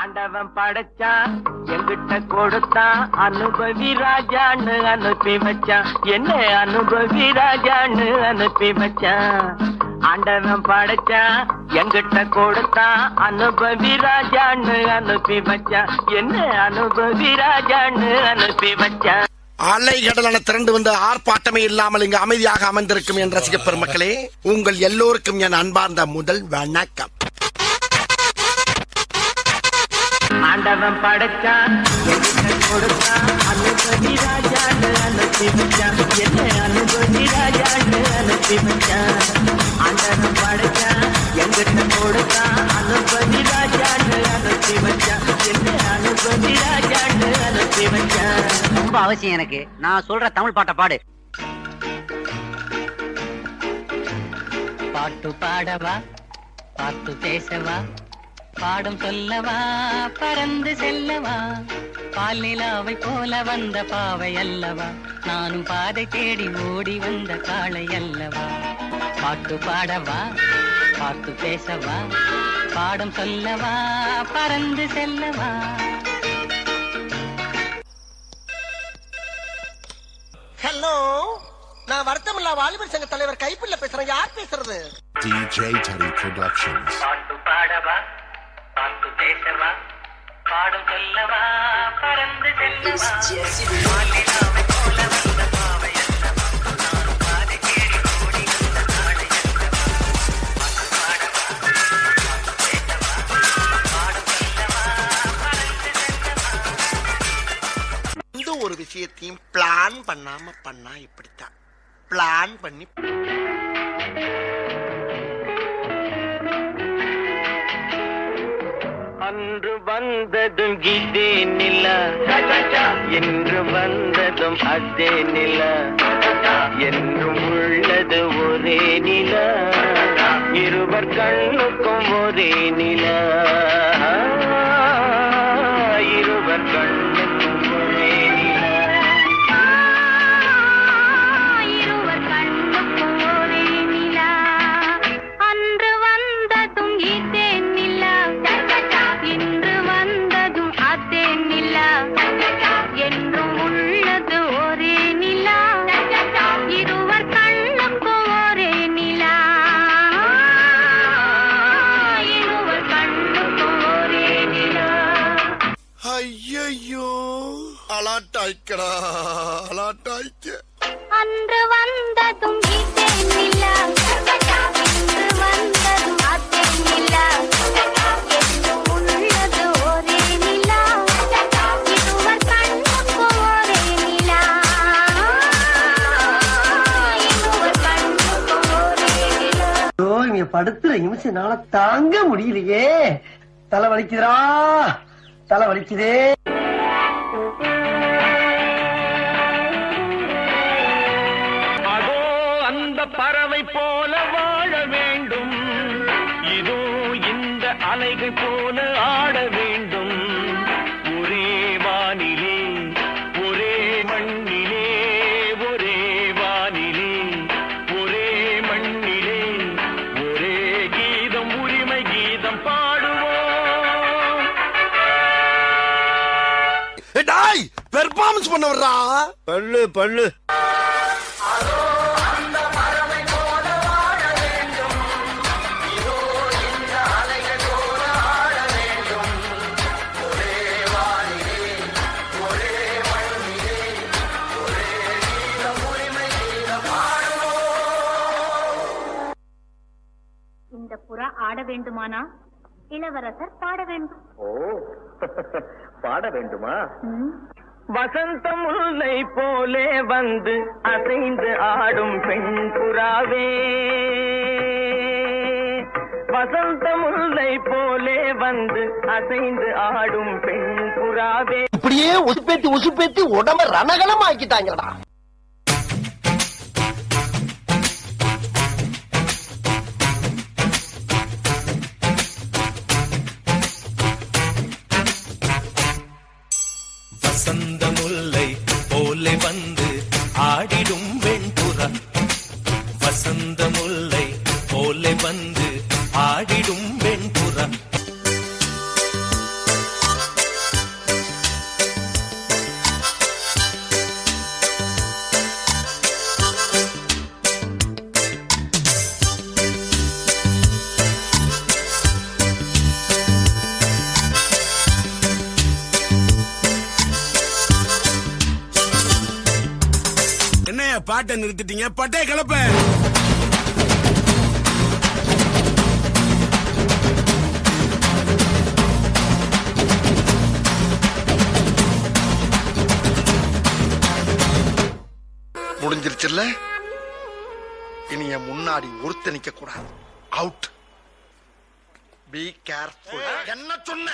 ஆண்டவன் படைச்சான் எங்கிட்ட கொடுத்தான் அனுபவி ராஜான்னு அனுப்பி வச்சான் என்ன அனுபவி ராஜான்னு அனுப்பி வச்சான் ஆண்டவன் படைச்சான் எங்கிட்ட கொடுத்தான் அனுபவி ராஜான்னு அனுப்பி வச்சான் என்ன அனுபவி ராஜான்னு அனுப்பி வச்சான் அலை கடலான திரண்டு வந்து ஆர்ப்பாட்டமே இல்லாமல் இங்கு அமைதியாக அமர்ந்திருக்கும் என் ரசிக பெருமக்களே உங்கள் எல்லோருக்கும் என் அன்பார்ந்த முதல் வணக்கம். ஆண்டவன் படைச்சான் எங்கிட்ட கொடுத்தான் அனுபவி ராஜான்னு அனுப்பி வச்சான் என்ன அனுபவி ராஜான்னு அனுப்பி வச்சான் ஆண்டவன் படைச்சான் எங்கிட்ட கொடுத்தான் அனுபவி ராஜான்னு அனுப்பி வச்சான் என்ன அனுபவி ராஜான்னு அனுப்பி வச்சான். ரொம்ப அவசியம் எனக்கு. நான் சொல்ற தமிழ் பாட்டை பாடு. பாட்டு பாடவா, பாட்டு பேசவா, பாடம் சொல்லவா, பறந்து செல்லவா, பால் நிலாவை போல வந்த பாவை அல்லவா, நானும் பாதை தேடி ஓடி வந்த காளை அல்லவா. பாட்டு பாடவா, பாட்டு பேசவா, பாடம் சொல்லவா, பறந்து செல்லவா. ஹலோ, நான் வருத்தமில்லா வாலிபர் சங்க தலைவர் கைப்பிள்ள பேசுறேன். யார் பேசுறது? DJ Teddy Productions. பாட்டு பாடவா, பாட்டு பேசவா, பாடம் சொல்லவா, பறந்து செல்லவா, பாலிலாவை போல வந்த பாவை அல்லவா, நானும் பாதை தேடி ஓடி வந்த காளை அல்லவா. பாட்டு பாடவா, பாட்டு பேசவா, பாடம் சொல்லவா, பறந்து செல்லவா. எந்த ஒரு விஷயத்தையும் பிளான் பண்ணாம பண்ணா இப்படித்தான். பிளான் பண்ணி அன்று வந்ததும் இதே நிலா, என்று வந்ததும் அதே நிலா, என்றும் உள்ளது ஒரே நிலா, இருவர் கண்ணுக்கும் ஒரே நிலா, இருவர் கண்ணுக்கும் ஒரே நிலா, இருவர் கண்ணுக்கும் ஒரே நிலா. அன்று வந்ததும் இதே நிலா, இன்று வந்ததும் அதே நிலா, என்றும் உள்ளது ஒரே நிலா, இருவர் கண்ணுக்கும் ஒரே நிலா, இருவர் கண்ணுக்கும் ஒரே நிலா. ஐயோ அலாட்டாய்க்கடா அலாட்டாய்க்க. அன்று வந்ததும் இதே நிலா, இன்று வந்ததும் அதே நிலா, என்றும் உள்ளது ஒரே நிலா, இருவர் கண்ணுக்கும் ஒரே நிலா, இருவர் கண்ணுக்கும் ஒரே நிலா. இங்க படுத்துற நிமிஷம்னால தாங்க முடியலையே. தலை வலிக்குதுடா, தலை வலிக்குதே. அதோ அந்த பறவை போல வாழ வேண்டும், இதோ இந்த அலைகள் போல ஆட வேண்டும், ஒரே வானிலே ஒரே மண்ணிலே, ஒரே வானிலே ஒரே மண்ணிலே, ஒரே கீதம் உரிமை கீதம் பாடுவோம். டாய் பெர்ஃபார்மன்ஸ் பண்ண வர்றா. பல்லு பல்லு. இந்த புறா ஆட வேண்டுமானா இளவரசர் பாட வேண்டும். ஓ பாட வேண்டுமா? வசந்த முல்லை போலே வந்து அசைந்து ஆடும் பெண் புறாவே, வசந்த முல்லை போலே வந்து அசைந்து ஆடும் பெண் புறாவே. இப்படியே உசுப்பேத்தி உடம்ப ரணகலம் ஆக்கிட்டாங்கடா. வசந்த முல்லை போலே வந்து ஆடிடும் வெண்புறா, வசந்த முல்லை போலே வந்து ஆடிடும் வெண்புறா. பாட்டை நிறுத்திட்டீங்க, பட்டை கலப்ப. முடிஞ்சிருச்சுல்ல? இனி என் முன்னாடி ஒருத்த நிக்க கூடாது. அவுட். Be careful. என்ன சொன்ன?